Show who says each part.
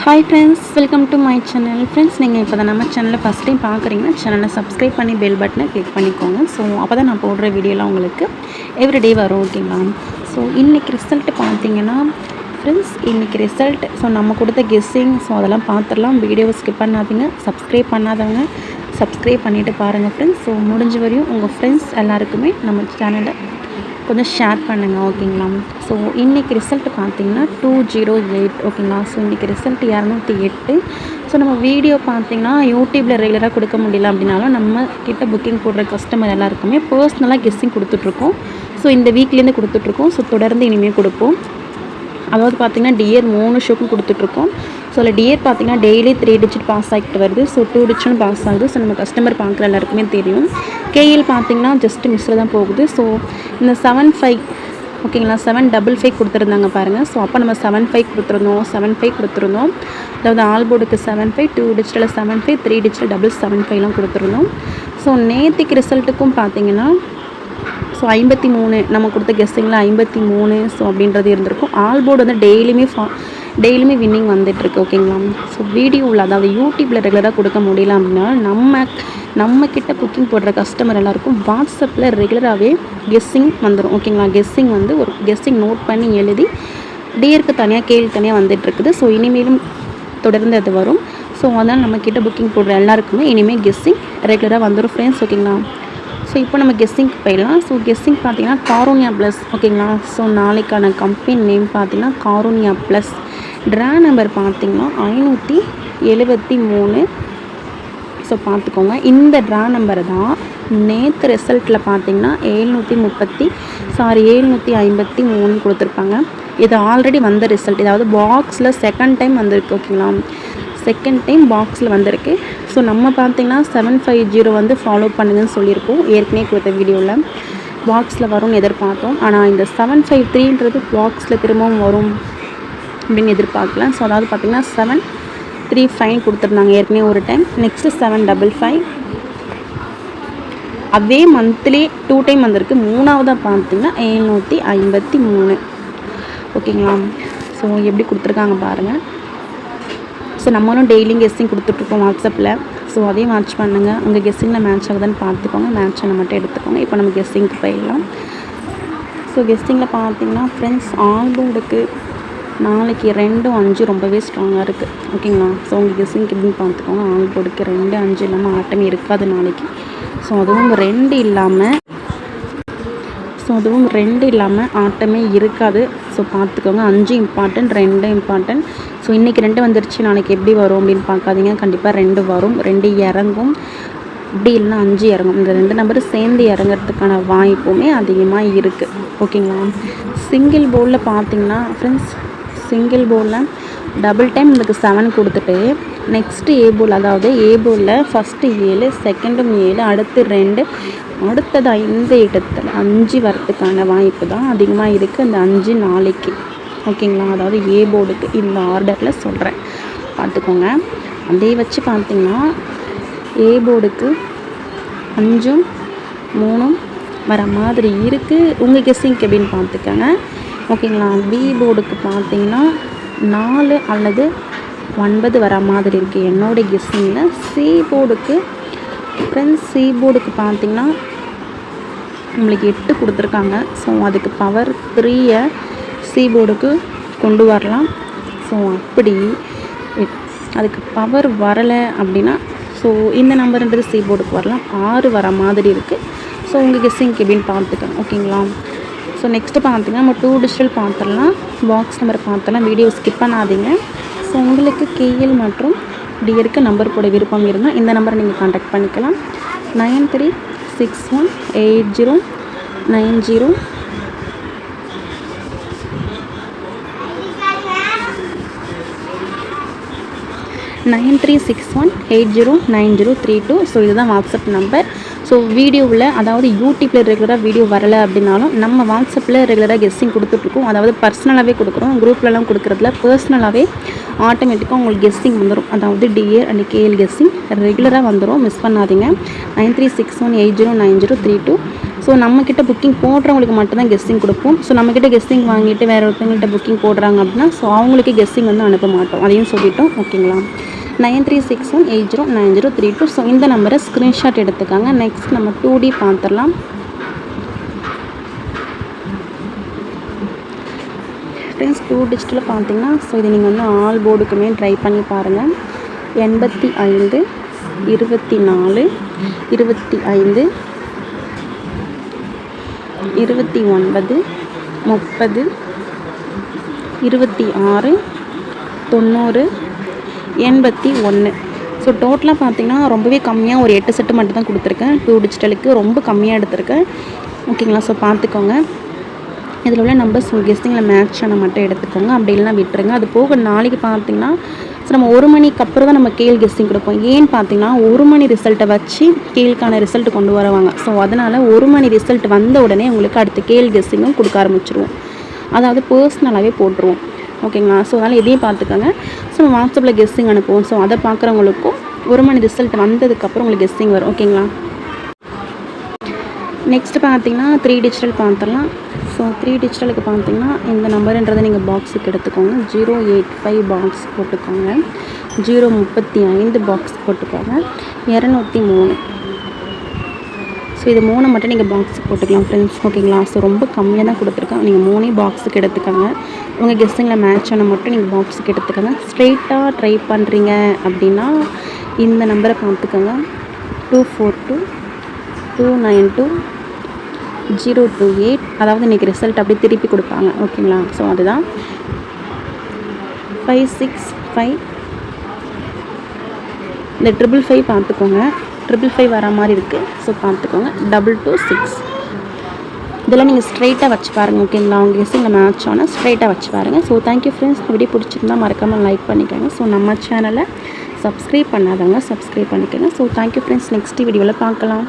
Speaker 1: Hi friends, welcome to my channel. Friends, நீங்கள் இப்போ தான் நம்ம சேனலில் ஃபஸ்ட் டைம் பார்க்குறீங்கன்னா சேனலை சப்ஸ்கிரைப் பண்ணி பெல் பட்டனை கிளிக் பண்ணிக்கோங்க. ஸோ அப்போ தான் நான் போடுற வீடியோலாம் உங்களுக்கு எவ்ரிடே வரும். ஓகேங்களா? ஸோ இன்றைக்கி ரிசல்ட்டு பார்த்தீங்கன்னா ஃப்ரெண்ட்ஸ், இன்றைக்கி ரிசல்ட் நம்ம கொடுத்த கெஸ்ஸிங் அதெல்லாம் பார்த்துடலாம். வீடியோவை ஸ்கிப் பண்ணாதீங்க. சப்ஸ்கிரைப் பண்ணாதவங்க சப்ஸ்கிரைப் பண்ணிவிட்டு பாருங்கள் ஃப்ரெண்ட்ஸ். ஸோ முடிஞ்ச வரையும் உங்கள் ஃப்ரெண்ட்ஸ் எல்லாருக்குமே நம்ம சேனலை கொஞ்சம் ஷேர் பண்ணுங்கள். ஓகேங்களா? ஸோ இன்றைக்கி ரிசல்ட்டு பார்த்தீங்கன்னா 208. ஓகேங்களா? ஸோ இன்றைக்கி ரிசல்ட் 208. ஸோ நம்ம வீடியோ பார்த்திங்கன்னா யூடியூப்பில் ரெகுலராக கொடுக்க முடியல அப்படின்னாலும் நம்ம கிட்ட புக்கிங் போடுற கஸ்டமர் எல்லாருக்குமே பர்சனலாக கெஸ்ஸிங் கொடுத்துட்ருக்கோம். ஸோ இந்த வீக்லேருந்து கொடுத்துட்ருக்கோம். ஸோ தொடர்ந்து இனிமேல் கொடுப்போம். அதாவது பார்த்திங்கன்னா டியர் 3 ஷோக்கும் கொடுத்துட்ருக்கோம். ஸோ அதில் டியர் பார்த்திங்கன்னா டெய்லி 3 டிஜிட் பாஸ் ஆகிட்டு வருது. ஸோ 2 டிஜிட்டும் பாஸ் ஆகுது. ஸோ நம்ம கஸ்டமர் பார்க்குற எல்லாருக்குமே தெரியும். கேஎல் பார்த்திங்கன்னா ஜஸ்ட் மிஸ்ஸில் தான் போகுது. ஸோ இந்த 75 ஓகேங்களா, 755 கொடுத்துருந்தாங்க பாருங்கள். ஸோ அப்போ நம்ம 75 கொடுத்துருந்தோம், 75 கொடுத்துருந்தோம். அதாவது ஆல் போர்டுக்கு 75, 2 டிஜிட்டில் 75, 3 டிஜிட்டில் 775லாம் கொடுத்துருந்தோம். ஸோ நேற்றுக்கு ரிசல்ட்டுக்கும் பார்த்திங்கன்னா ஸோ 53 நம்ம கொடுத்த கெஸ்ஸிங்கில் 53 ஸோ அப்படின்றது இருந்திருக்கும். ஆல் போர்டு வந்து டெய்லியுமே வின்னிங் வந்துட்டுருக்கு. ஓகேங்களா? ஸோ வீடியோவில் அதாவது யூடியூப்பில் ரெகுலராக கொடுக்க முடியல அப்படின்னா நம்ம கிட்ட புக்கிங் போடுற கஸ்டமர் எல்லாருக்கும் வாட்ஸ்அப்பில் ரெகுலராகவே கெஸ்ஸிங் வந்துடும். ஓகேங்களா? கெஸ்ஸிங் வந்து ஒரு கெஸ்ஸிங் நோட் பண்ணி எழுதி டியருக்கு தனியாக கேள்வி தனியாக வந்துட்டுருக்குது. ஸோ இனிமேலும் தொடர்ந்து அது வரும். ஸோ அதனால் நம்ம கிட்ட புக்கிங் போடுற எல்லாருக்குமே இனிமேல் கெஸ்ஸிங் ரெகுலராக வந்துடும் ஃப்ரெண்ட்ஸ். ஓகேங்களா? ஸோ இப்போ நம்ம கெஸ்ஸிங்க்கு போயிடலாம். ஸோ கெஸ்ஸிங் பார்த்தீங்கன்னா காரூனியா ப்ளஸ். ஓகேங்களா? ஸோ நாளைக்கான கம்பெனி நேம் பார்த்தீங்கன்னா காரூனியா ப்ளஸ். ட்ரா நம்பர் பார்த்தீங்கன்னா 573. ஸோ பார்த்துக்கோங்க, இந்த ட்ரா நம்பரை தான் நேற்று ரிசல்ட்டில் பார்த்தீங்கன்னா 753 கொடுத்துருப்பாங்க. இது ஆல்ரெடி வந்த ரிசல்ட். இதாவது பாக்ஸில் செகண்ட் டைம் வந்திருக்கு. ஓகேங்களா? செகண்ட் டைம் பாக்ஸில் வந்திருக்கு. ஸோ நம்ம பார்த்திங்கன்னா 750 வந்து ஃபாலோ பண்ணுங்கன்னு சொல்லியிருக்கோம். ஏற்கனவே கொடுத்த வீடியோவில் பாக்ஸில் வரும்னு எதிர்பார்த்தோம். ஆனால் இந்த 753ன்றது பாக்ஸில் திரும்பவும் வரும் அப்படின்னு எதிர்பார்க்கல. ஸோ அதாவது பார்த்திங்கன்னா 735 கொடுத்துருந்தாங்க ஏற்கனவே ஒரு டைம். நெக்ஸ்ட்டு 755 அதே மந்த்லி 2 டைம் வந்திருக்கு. மூணாவதாக பார்த்திங்கன்னா 753. ஓகேங்களா? ஸோ எப்படி கொடுத்துருக்காங்க பாருங்கள். ஸோ நம்மளும் டெய்லியும் கெஸ்ஸிங் கொடுத்துட்ருக்கோம் வாட்ஸ்அப்பில். ஸோ அதையும் வாட்ச் பண்ணுங்கள். உங்கள் கெஸ்ஸிங்கில் மேட்ச் ஆகுதுன்னு பார்த்துக்கோங்க. மேட்ச் ஆன மட்டும் எடுத்துக்கோங்க. இப்போ நம்ம கெஸ்ஸிங்க்கு போயிடலாம். ஸோ கெஸ்ஸிங்கில் பார்த்தீங்கன்னா ஃப்ரெண்ட்ஸ், ஆல்போர்டுக்கு நாளைக்கு 2, 5 ரொம்பவே ஸ்ட்ராங்காக இருக்குது. ஓகேங்களா? ஸோ உங்கள் கெஸ்ஸிங்க்கு எப்படின்னு பார்த்துக்கோங்க. ஆல்போர்டுக்கு 2, 5 இல்லாமல் ஆட்டமே இருக்காது நாளைக்கு. ஸோ அதுவும் 2 இல்லாமல் ஆட்டமே இருக்காது. ஸோ பார்த்துக்கோங்க. 5 இம்பார்ட்டன்ட், 2 இம்பார்ட்டன்ட். ஸோ இன்றைக்கி 2 வந்துருச்சு, நாளைக்கு எப்படி வரும் அப்படின்னு பார்க்காதீங்க. கண்டிப்பாக 2 வரும். 2 இறங்கும். அப்படி இல்லைன்னா 5 இறங்கும். இந்த 2 நம்பர் சேர்ந்து இறங்கிறதுக்கான வாய்ப்புமே அதிகமாக இருக்குது. ஓகேங்களா? சிங்கிள் போர்டில் பார்த்தீங்கன்னா ஃப்ரெண்ட்ஸ், சிங்கிள் போர்டில் டபுள் டைம் உங்களுக்கு 7 கொடுத்துட்டு நெக்ஸ்ட்டு ஏ போல், அதாவது ஏ போலில் ஃபஸ்ட்டு 7, செகண்டும் 7, அடுத்து 2, அடுத்தது இந்த இடத்துல 5 வரத்துக்கான வாய்ப்பு தான் அதிகமாக இருக்குது. அந்த 5 நாளைக்கு. ஓகேங்களா? அதாவது ஏ போர்டுக்கு இந்த ஆர்டரில் சொல்கிறேன், பார்த்துக்கோங்க. அதே வச்சு பார்த்திங்கன்னா ஏ போர்டுக்கு 5, 3 வர மாதிரி இருக்குது. உங்கள் கெஸ்ஸிங்க்கு எப்படின்னு பார்த்துக்கோங்க. ஓகேங்களா? பி போர்டுக்கு பார்த்திங்கன்னா 4 அல்லது 9 வர மாதிரி இருக்குது என்னோடய கெஸ்ஸிங்கில். சி போர்டுக்கு ஃப்ரெண்ட்ஸ், சி போர்டுக்கு பார்த்திங்கன்னா நம்மளுக்கு 8 கொடுத்துருக்காங்க. ஸோ அதுக்கு பவர் 3 சி போர்டுக்கு கொண்டு வரலாம். ஸோ அப்படி அதுக்கு பவர் வரலை அப்படின்னா ஸோ இந்த நம்பர்ன்றது சி போர்டுக்கு வரலாம். 6 வர மாதிரி இருக்குது. ஸோ உங்கள் கெஸ்ஸிங்க்கு எப்படின்னு பார்த்துக்கோங்க. ஓகேங்களா? ஸோ நெக்ஸ்ட்டு பார்த்திங்கன்னா நம்ம 2 டிஜிட்டல் பார்த்துடலாம். பாக்ஸ் நம்பர் பார்த்துலாம். வீடியோ ஸ்கிப் பண்ணாதீங்க. ஸோ உங்களுக்கு கேஎல் மற்றும் டியருக்கு நம்பர் போட விருப்பம் இருந்தால் இந்த நம்பரை நீங்கள் கான்டாக்ட் பண்ணிக்கலாம். 93618090 9361809032. ஸோ இதுதான் வாட்ஸ்அப் நம்பர். ஸோ வீடியோவில் அதாவது யூடியூப்பில் ரெகுலராக வீடியோ வரலை அப்படின்னாலும் நம்ம வாட்ஸ்அப்பில் ரெகுலராக கெஸ்ஸிங் கொடுத்துட்ருக்கோம். அதாவது பர்சனலாகவே கொடுக்குறோம், குரூப்லலாம் கொடுக்குறதுல பர்சனலாகவே ஆட்டோமேட்டிக்காக உங்களுக்கு கெஸ்ஸிங் வந்துடும். அதாவது டிஏர் அண்ட் கேஎல் கெஸ்ஸிங் ரெகுலராக வந்துடும், மிஸ் பண்ணாதீங்க. 9361809032. ஸோ நம்மக்கிட்ட புக்கிங் போடுறவங்களுக்கு மட்டும்தான் கெஸ்ஸிங் கொடுப்போம். ஸோ நம்மக்கிட்ட கெஸ்ஸிங் வாங்கிட்டு வேறு ஒருத்தவங்கள்ட்ட புக்கிங் போடுறாங்க அப்படின்னா ஸோ அவங்களுக்கு கெஸ்ஸிங் வந்து அனுப்ப மாட்டோம், அதையும் சொல்லிட்டோம். ஓகேங்களா? 9361809032. ஸோ இந்த நம்பரை ஸ்க்ரீன்ஷாட் எடுத்துக்காங்க. நெக்ஸ்ட் நம்ம 2D பார்த்துடலாம். ஃப்ரெண்ட்ஸ் 2 டிஜிட்டில் பார்த்தீங்கன்னா ஸோ இது நீங்கள் வந்து ஆல் போர்டுக்குமே ட்ரை பண்ணி பாருங்கள். 85 24 25 29 30 26 90 81. ஸோ டோட்டலாக பார்த்தீங்கன்னா ரொம்பவே கம்மியாக ஒரு 8 செட்டு மட்டும் தான் கொடுத்துருக்கேன். 2 டிஜிட்டலுக்கு ரொம்ப கம்மியாக எடுத்திருக்கேன். ஓகேங்களா? ஸோ பார்த்துக்கோங்க. இதில் உள்ள நம்பர்ஸ் கெஸ்டிங்கில் மேட்ச் ஆனால் மட்டும் எடுத்துக்கோங்க, அப்படி இல்லைனா விட்டுருங்க. அது போக நாளைக்கு பார்த்தீங்கன்னா ஸோ நம்ம 1 மணிக்கு அப்புறம் தான் நம்ம கேள் கெஸ்டிங் கொடுப்போம். ஏன்னு பார்த்தீங்கன்னா 1 மணி ரிசல்ட்டை வச்சு கேளுக்கான ரிசல்ட் கொண்டு வருவாங்க. ஸோ அதனால் 1 மணி ரிசல்ட் வந்த உடனே உங்களுக்கு அடுத்த கேள் கெஸ்டிங்கும் கொடுக்க ஆரம்பிச்சிருவோம். அதாவது பர்சனலாகவே போட்டுருவோம். ஓகேங்களா? ஸோ அதனால் இதையும் பார்த்துக்கோங்க. ஸோ நம்ம வாட்ஸ்அப்பில் கெஸ்டிங் அனுப்புவோம். ஸோ அதை பார்க்குறவங்களுக்கும் 1 மணி ரிசல்ட் வந்ததுக்கப்புறம் உங்களுக்கு கெஸ்டிங் வரும். ஓகேங்களா? நெக்ஸ்ட்டு பார்த்தீங்கன்னா 3 டிஜிட்டல் பார்த்துடலாம். ஸோ 3 டிஜிட்டலுக்கு பார்த்தீங்கன்னா இந்த நம்பருன்றதை நீங்கள் பாக்ஸுக்கு எடுத்துக்கோங்க. 085 பாக்ஸ் போட்டுக்கோங்க, 035 பாக்ஸ் போட்டுக்கோங்க, 203. ஸோ இது 3 மட்டும் நீங்கள் பாக்ஸுக்கு போட்டுக்கலாம் ஃப்ரெண்ட்ஸ். ஓகேங்களா? ஸோ ரொம்ப கம்மியாக தான் கொடுத்துருக்கேன். நீங்கள் 3 பாக்ஸுக்கு எடுத்துக்கோங்க. உங்கள் கெஸ்டிங்கில் மேட்ச் ஆனால் மட்டும் நீங்கள் பாக்ஸுக்கு எடுத்துக்கோங்க. ஸ்ட்ரெயிட்டாக ட்ரை பண்ணுறீங்க அப்படின்னா இந்த நம்பரை பார்த்துக்கோங்க. 242 292 028. அதாவது இன்றைக்கி ரிசல்ட் அப்படியே திருப்பி கொடுப்பாங்க. ஓகேங்களா? ஸோ அதுதான் 565. இந்த 555 பார்த்துக்கோங்க. 555 வர மாதிரி இருக்குது. ஸோ பார்த்துக்கோங்க. 226. இதெல்லாம் நீங்கள் ஸ்ட்ரைட்டாக வச்சு பாருங்கள். ஓகேங்களா? அவங்க கெஸ்ஸிங்கில் மேட்ச் ஆனால் ஸ்ட்ரைட்டாக வச்சு பாருங்கள். So thank you friends. வீடியோ பிடிச்சிருந்தா மறக்காமல் லைக் பண்ணிக்கோங்க. ஸோ நம்ம சேனலை சப்ஸ்கிரைப் பண்ணாதவங்க சப்ஸ்கிரைப் பண்ணிக்கோங்க. So thank you friends. நெக்ஸ்ட் வீடியோவில் பார்க்கலாம்.